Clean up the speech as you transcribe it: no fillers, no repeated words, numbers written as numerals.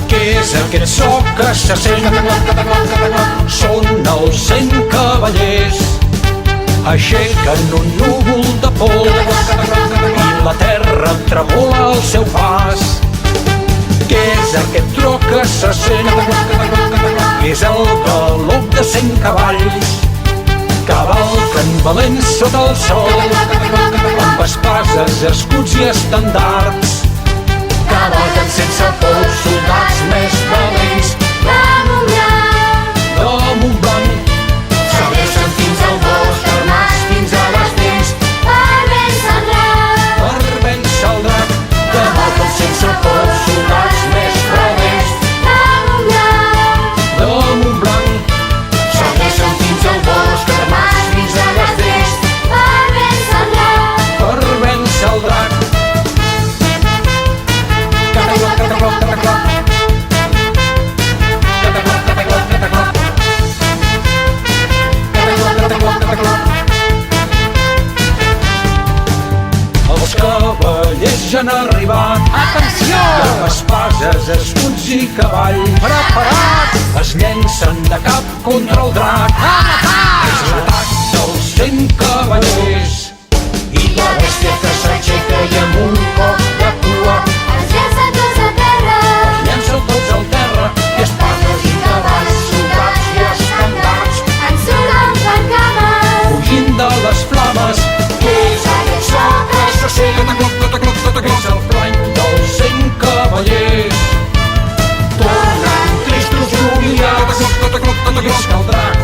Què és aquest so que se sent? Són els 100 cavallers. Aixequen un núvol de pols i la terra tremola al seu pas. Què és aquest tro que se sent? És el galop de 100 cavalls. Cavalquen valents sota el sol, amb espases, escuts i estandards. Cavalquen sense por, soldats més valents. De Montblanc s'adrecen fins al bosc, armats fins a les dents, per vèncer el drac. Cavalquen sense por, soldats més valents. De Montblanc s'adrecen fins al bosc, armats fins a les dents, per vèncer el drac. Els cavallers ja han arribat. Atenció! Amb espases, escuts i cavalls. Preparats! Es llencen de cap contra el drac. A matar! És l'atac dels 100 cavallers. I la bèstia que s'aixeca i amb un cop de cua llença tots al terra. I espases i cavalls, soldats i estandards, fugint de les flames. Què és aquest so que se sent? És el plany dels 100 cavallers. Tornen tristos, jubilats, i és que el drac